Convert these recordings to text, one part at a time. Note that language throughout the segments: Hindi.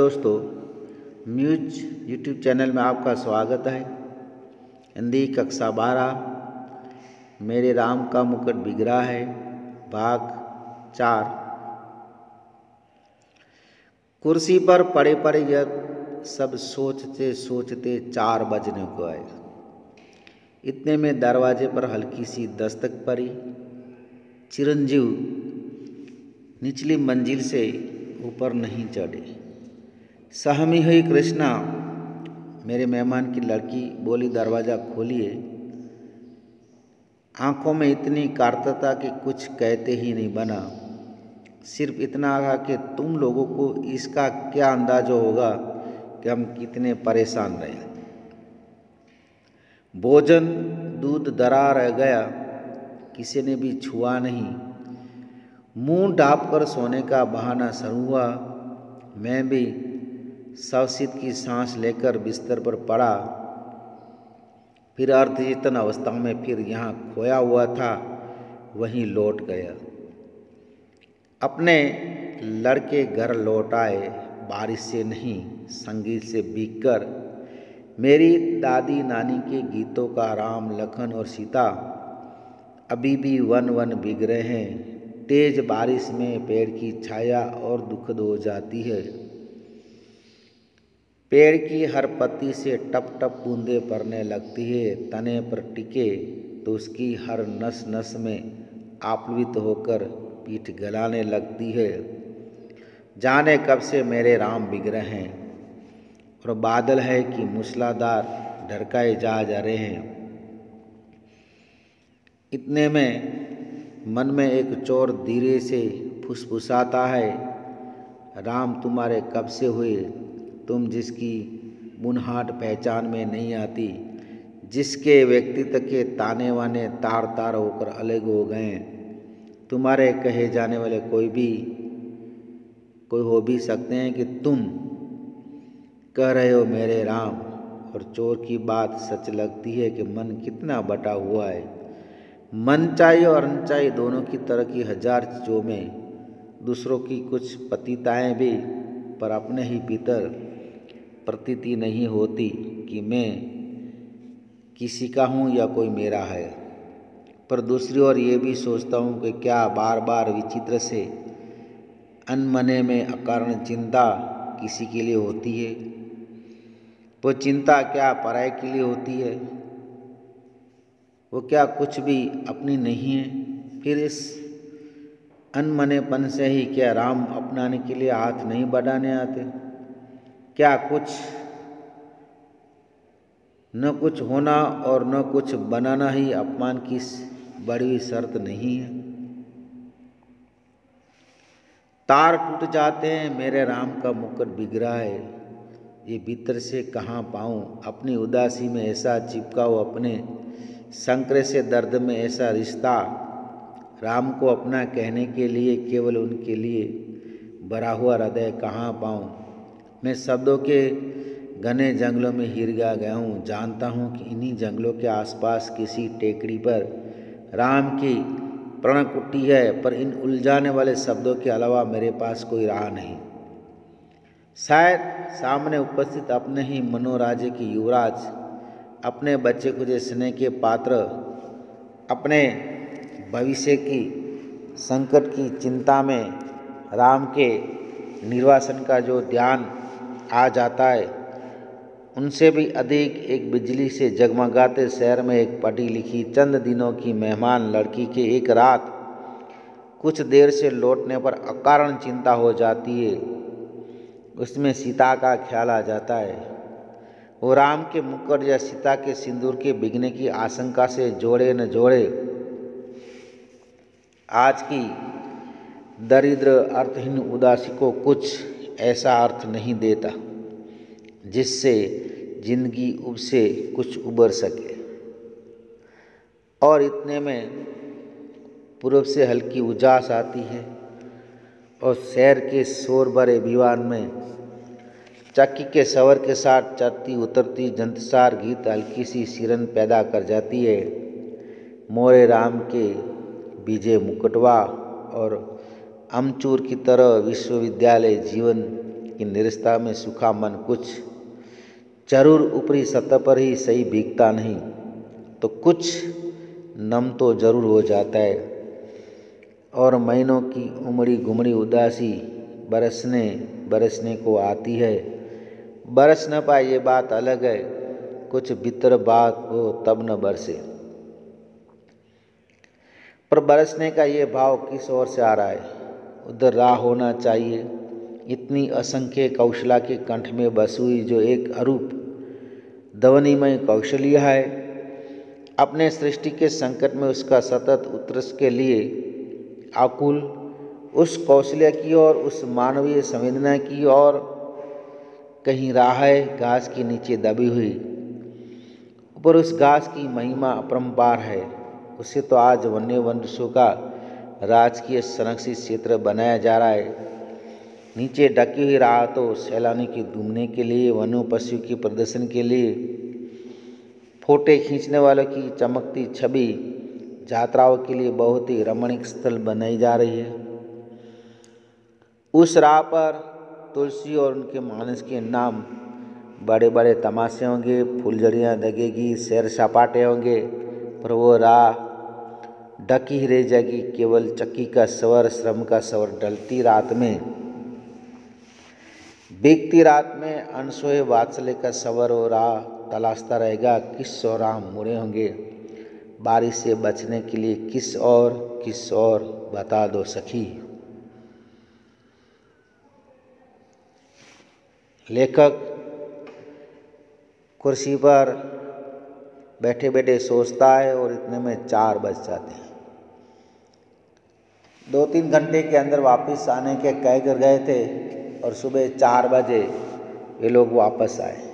दोस्तों, म्यूज यूट्यूब चैनल में आपका स्वागत है। हिंदी कक्षा 12 मेरे राम का मुकुट बिगड़ा है, भाग 4। कुर्सी पर पड़े पड़े यह सब सोचते सोचते 4 बजने को आए। इतने में दरवाजे पर हल्की सी दस्तक पड़ी। चिरंजीव निचली मंजिल से ऊपर नहीं चढ़े। सहमी हुई कृष्णा, मेरे मेहमान की लड़की, बोली, दरवाज़ा खोलिए। आंखों में इतनी कार्तता कि कुछ कहते ही नहीं बना। सिर्फ इतना कहा कि तुम लोगों को इसका क्या अंदाजा होगा कि हम कितने परेशान रहे। भोजन दूध दरा रह गया, किसी ने भी छुआ नहीं। मुंह ढाँप कर सोने का बहाना शुरू हुआ। मैं भी सावसित की सांस लेकर बिस्तर पर पड़ा। फिर अर्धचेतन अवस्था में फिर यहाँ खोया हुआ था वहीं लौट गया। अपने लड़के घर लौट आए, बारिश से नहीं संगीत से भीगकर। मेरी दादी नानी के गीतों का राम लखन और सीता अभी भी वन वन भीग रहे हैं। तेज बारिश में पेड़ की छाया और दुखद हो जाती है। पेड़ की हर पत्ती से टप टप बूंदें पड़ने लगती है। तने पर टिके तो उसकी हर नस नस में आप्लवित होकर पीठ गलाने लगती है। जाने कब से मेरे राम बिगड़े हैं और बादल है कि मूसलाधार ढरकाए जा रहे हैं। इतने में मन में एक चोर धीरे से फुसफुसाता है, राम तुम्हारे कब से हुए, तुम जिसकी बुनहाट पहचान में नहीं आती, जिसके व्यक्तित्व के ताने वाने तार तार होकर अलग हो गए। तुम्हारे कहे जाने वाले कोई हो भी सकते हैं कि तुम कह रहे हो मेरे राम। और चोर की बात सच लगती है कि मन कितना बटा हुआ है। मनचाही और अनचाही दोनों की तरह की 1000 चीज़ों में दूसरों की कुछ पतिताएं भी, पर अपने ही भीतर प्रतीति नहीं होती कि मैं किसी का हूँ या कोई मेरा है। पर दूसरी ओर ये भी सोचता हूँ कि क्या बार बार विचित्र से अनमने में अकारण चिंता किसी के लिए होती है। वो चिंता क्या पराये के लिए होती है? वो क्या कुछ भी अपनी नहीं है? फिर इस अनमनेपन से ही क्या राम अपनाने के लिए हाथ नहीं बढ़ाने आते? क्या न कुछ होना और न कुछ बनाना ही अपमान की बड़ी शर्त नहीं है? तार टूट जाते हैं, मेरे राम का मुकुट बिगड़ा है, ये भीतर से कहाँ पाऊँ? अपनी उदासी में ऐसा चिपकाओ, अपने संकरे से दर्द में ऐसा रिश्ता, राम को अपना कहने के लिए केवल उनके लिए भरा हुआ हृदय कहाँ पाऊँ? मैं शब्दों के घने जंगलों में हिर गया हूँ। जानता हूँ कि इन्हीं जंगलों के आसपास किसी टेकड़ी पर राम की प्रणकुटी है, पर इन उलझाने वाले शब्दों के अलावा मेरे पास कोई राह नहीं। शायद सामने उपस्थित अपने ही मनोराज्य की युवराज, अपने बच्चे खुदे स्नेह के पात्र, अपने भविष्य की संकट की चिंता में राम के निर्वासन का जो ध्यान आ जाता है, उनसे भी अधिक एक बिजली से जगमगाते शहर में एक पढ़ी लिखी चंद दिनों की मेहमान लड़की के एक रात कुछ देर से लौटने पर अकारण चिंता हो जाती है। उसमें सीता का ख्याल आ जाता है। वो राम के मुकुट या सीता के सिंदूर के बिगने की आशंका से जोड़े न जोड़े आज की दरिद्र अर्थहीन उदासी को कुछ ऐसा अर्थ नहीं देता जिससे जिंदगी से कुछ उबर सके। और इतने में पूर्व से हल्की उजास आती है और शहर के शोर भरे विवान में चक्की के सवर के साथ चढ़ती उतरती जंतसार गीत हल्की सी सिरन पैदा कर जाती है। मोरे राम के विजय मुकुटवा और अमचूर की तरह विश्वविद्यालय जीवन कि निरस्ता में सूखा मन कुछ जरूर ऊपरी सतह पर ही सही भीगता नहीं तो कुछ नम तो जरूर हो जाता है। और महीनों की उमड़ी घुमड़ी उदासी बरसने बरसने को आती है। बरस न पाए ये बात अलग है, कुछ भीतर बात हो तब न बरसे। पर बरसने का ये भाव किस ओर से आ रहा है? उधर राह होना चाहिए। इतनी असंख्य कौशला के कंठ में बसी हुई जो एक अरूप ध्वनिमय कौशल्य है, अपने सृष्टि के संकट में उसका सतत उत्कर्ष के लिए आकुल, उस कौशल्य की और उस मानवीय संवेदना की और कहीं राह है घास के नीचे दबी हुई। ऊपर उस घास की महिमा अपरंपार है। उसे तो आज वन्य वंशों का राजकीय संरक्षित क्षेत्र बनाया जा रहा है। नीचे ढकी हुई राह तो सैलानी के घूमने के लिए, वन्य पशु के प्रदर्शन के लिए, फोटे खींचने वालों की चमकती छवि यात्राओं के लिए बहुत ही रमणीक स्थल बनाई जा रही है। उस राह पर तुलसी और उनके मानस के नाम बड़े बड़े तमाशे होंगे, फुलझड़ियाँ लगेगी, सैर सपाटे होंगे, पर वो राह ढकी ही रह जाएगी केवल चक्की का स्वर, श्रम का स्वर। ढलती रात में, बीतती रात में अनसोए वात्सल्य का स्वर और राह तलाशता रहेगा किस और राह मुड़े होंगे। बारिश से बचने के लिए किस और बता दो सखी। लेखक कुर्सी पर बैठे बैठे सोचता है और इतने में 4 बज जाते हैं। 2-3 घंटे के अंदर वापस आने के कह कर गए थे और सुबह 4 बजे ये लोग वापस आए।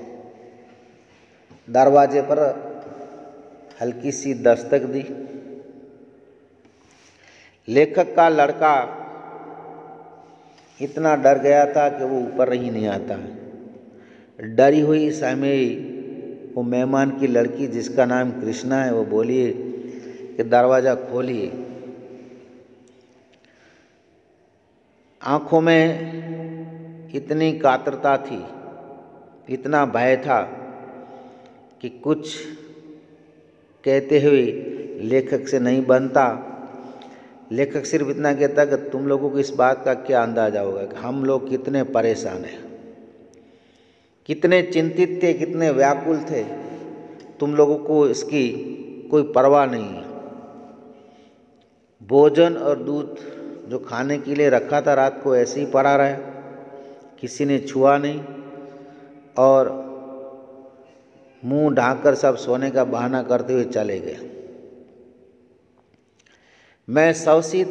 दरवाजे पर हल्की सी दस्तक दी। लेखक का लड़का इतना डर गया था कि वो ऊपर ही नहीं आता। डरी हुई समय वो मेहमान की लड़की जिसका नाम कृष्णा है, वो बोली कि दरवाज़ा खोलिए। आँखों में इतनी कातरता थी, इतना भय था कि कुछ कहते हुए लेखक से नहीं बनता। लेखक सिर्फ इतना कहता कि तुम लोगों को इस बात का क्या अंदाजा होगा कि हम लोग कितने परेशान हैं, कितने चिंतित थे, कितने व्याकुल थे। तुम लोगों को इसकी कोई परवाह नहीं है। भोजन और दूध जो खाने के लिए रखा था रात को ऐसे ही पड़ा रहा, किसी ने छुआ नहीं और मुंह ढांककर सब सोने का बहाना करते हुए चले गए। मैं सवसित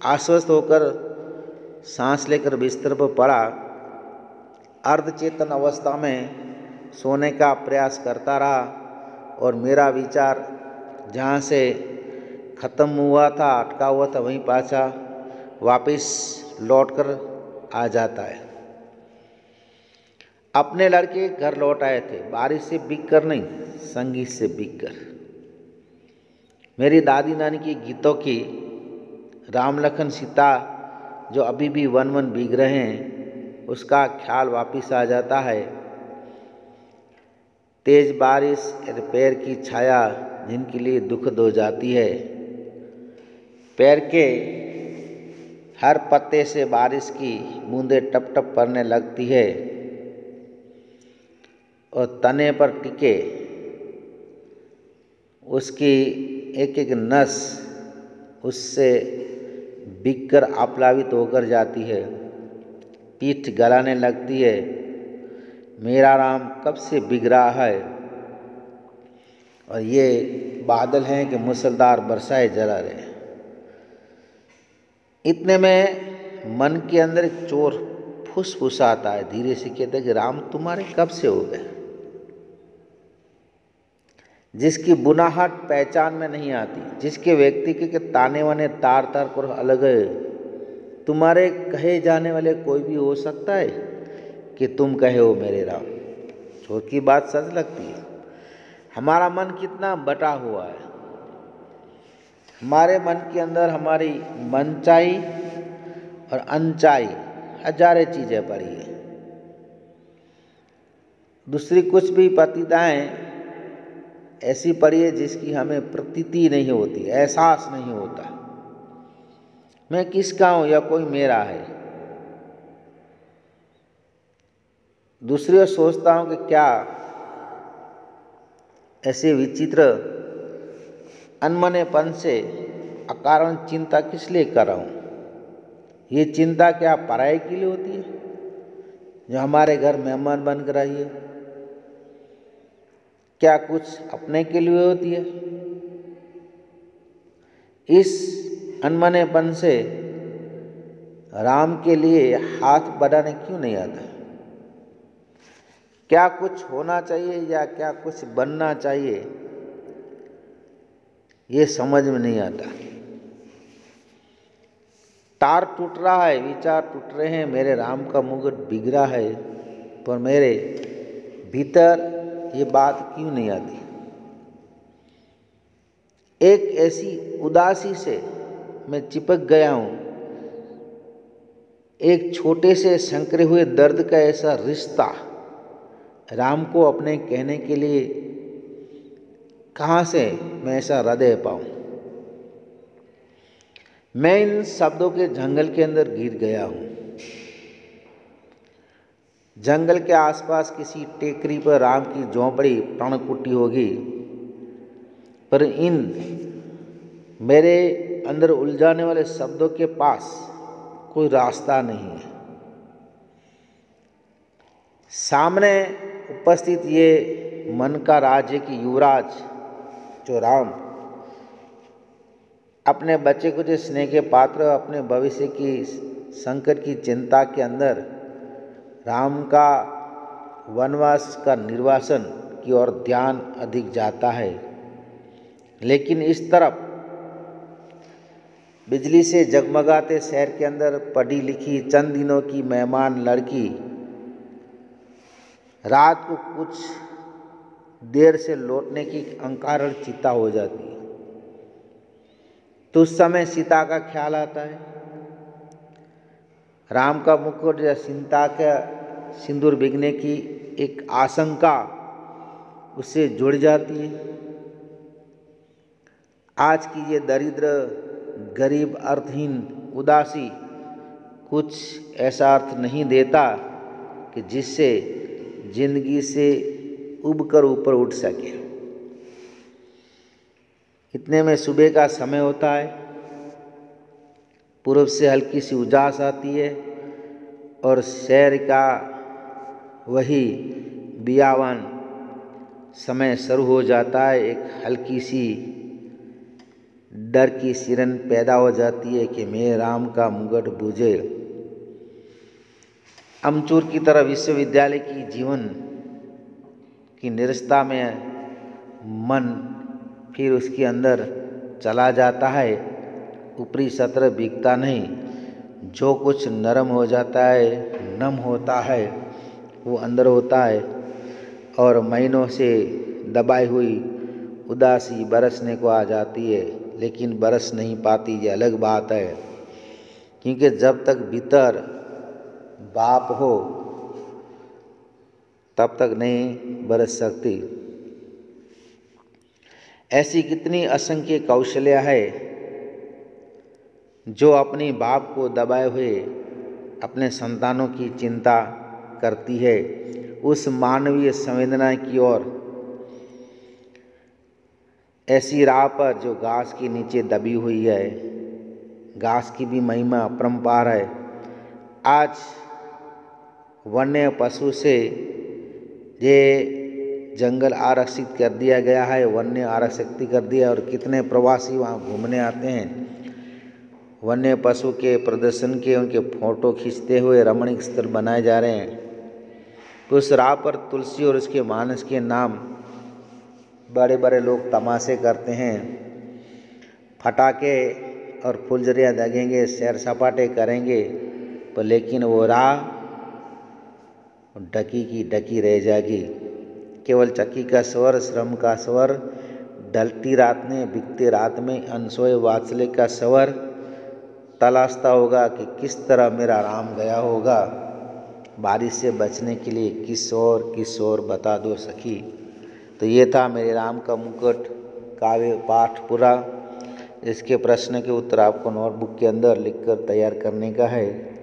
आश्वस्त होकर सांस लेकर बिस्तर पर पड़ा। अर्धचेतन अवस्था में सोने का प्रयास करता रहा और मेरा विचार जहाँ से ख़त्म हुआ था, अटका हुआ था, वहीं पाछा वापस लौटकर आ जाता है। अपने लड़के घर लौट आए थे, बारिश से भीग कर नहीं, संगीत से भीग कर। मेरी दादी नानी की गीतों की राम लखन सीता जो अभी भी वन वन भीग रहे हैं, उसका ख्याल वापिस आ जाता है। तेज बारिश और पैर की छाया जिनके लिए दुखद हो जाती है। पैर के हर पत्ते से बारिश की बूंदें टप टप पड़ने लगती है और तने पर टिके उसकी एक एक नस उससे भीगकर आप्लावित होकर जाती है, पीठ गलाने लगती है। मेरा राम कब से भीग रहा है और ये बादल हैं कि मूसलधार बरसाए जरा रहे। इतने में मन के अंदर एक चोर फुसफुसाता है, धीरे से कहता है कि राम तुम्हारे कब से हो गए। जिसकी बुनाहट पहचान में नहीं आती, जिसके व्यक्ति के ताने वाने तार तार कर अलग है, तुम्हारे कहे जाने वाले कोई भी हो सकता है कि तुम कहे हो मेरे राम। चोर की बात सच लगती है। हमारा मन कितना बटा हुआ है। हमारे मन के अंदर हमारी मनचाही और अनचाही, हजारे चीज़ें पढ़ी है, दूसरी कुछ भी पतिताएं ऐसी पढ़ी है जिसकी हमें प्रतीति नहीं होती, एहसास नहीं होता मैं किसका हूँ या कोई मेरा है। दूसरी ओर सोचता हूँ कि क्या ऐसे विचित्र अनमनेपन से अकारण चिंता किस लिए कर रहा हूँ। ये चिंता क्या पराये के लिए होती है जो हमारे घर मेहमान बन कर आई है, क्या कुछ अपने के लिए होती है। इस अनमनेपन से राम के लिए हाथ बढ़ाने क्यों नहीं आता। क्या कुछ होना चाहिए या क्या कुछ बनना चाहिए, ये समझ में नहीं आता। तार टूट रहा है, विचार टूट रहे हैं, मेरे राम का मुकुट बिगड़ा है, पर मेरे भीतर ये बात क्यों नहीं आती। एक ऐसी उदासी से मैं चिपक गया हूँ, एक छोटे से संकरे हुए दर्द का ऐसा रिश्ता राम को अपने कहने के लिए कहाँ से मैं ऐसा हृदय पाऊँ। मैं इन शब्दों के जंगल के अंदर गिर गया हूँ। जंगल के आसपास किसी टेकरी पर राम की झोंपड़ी प्राणकुटी होगी, पर इन मेरे अंदर उलझाने वाले शब्दों के पास कोई रास्ता नहीं है। सामने उपस्थित ये मन का राज्य की युवराज जो राम, अपने बच्चे को जो स्नेह के पात्र, अपने भविष्य की संकट की चिंता के अंदर राम का वनवास का निर्वासन की ओर ध्यान अधिक जाता है। लेकिन इस तरफ बिजली से जगमगाते शहर के अंदर पढ़ी लिखी चंद दिनों की मेहमान लड़की रात को कुछ देर से लौटने की अंकारण चिंता हो जाती है, तो उस समय सीता का ख्याल आता है। राम का मुकुट या सीता का सिंदूर बिगने की एक आशंका उससे जुड़ जाती है। आज की ये दरिद्र गरीब अर्थहीन उदासी कुछ ऐसा अर्थ नहीं देता कि जिससे जिंदगी से उबकर ऊपर उठ सके। इतने में सुबह का समय होता है, पूर्व से हल्की सी उजास आती है और शहर का वही बियावान समय शुरू हो जाता है। एक हल्की सी डर की सिरन पैदा हो जाती है कि मेरे राम का मुकुट बूझे। अमचूर की तरह विश्वविद्यालय की जीवन की निरस्ता में मन फिर उसके अंदर चला जाता है। ऊपरी सत्र बिकता नहीं, जो कुछ नरम हो जाता है, नम होता है, वो अंदर होता है और महीनों से दबाई हुई उदासी बरसने को आ जाती है, लेकिन बरस नहीं पाती। ये अलग बात है, क्योंकि जब तक भीतर बाप हो तब तक नहीं बरस सकती। ऐसी कितनी असंख्य कौशल्य है जो अपनी बाप को दबाए हुए अपने संतानों की चिंता करती है। उस मानवीय संवेदना की ओर, ऐसी राह पर जो घास के नीचे दबी हुई है। घास की भी महिमा अपरंपार है। आज वन्य पशु से ये जंगल आरक्षित कर दिया गया है, वन्य आरक्षित कर दिया, और कितने प्रवासी वहाँ घूमने आते हैं। वन्य पशु के प्रदर्शन के उनके फोटो खींचते हुए रमणीक स्थल बनाए जा रहे हैं। उस राह पर तुलसी और उसके मानस के नाम बड़े बड़े लोग तमाशे करते हैं, फटाके और फुलझड़ियाँ दगेंगे, सैर सपाटे करेंगे, पर लेकिन वो राह डकी की डकी रह जाएगी। केवल चक्की का स्वर, श्रम का स्वर, ढलती रात में, बिकते रात में, अनसोए वात्सल्य का स्वर, तलाशता होगा कि किस तरह मेरा राम गया होगा। बारिश से बचने के लिए किस ओर बता दो सखी। तो ये था मेरे राम का मुकुट काव्य पाठ पूरा। इसके प्रश्न के उत्तर आपको नोटबुक के अंदर लिखकर तैयार करने का है।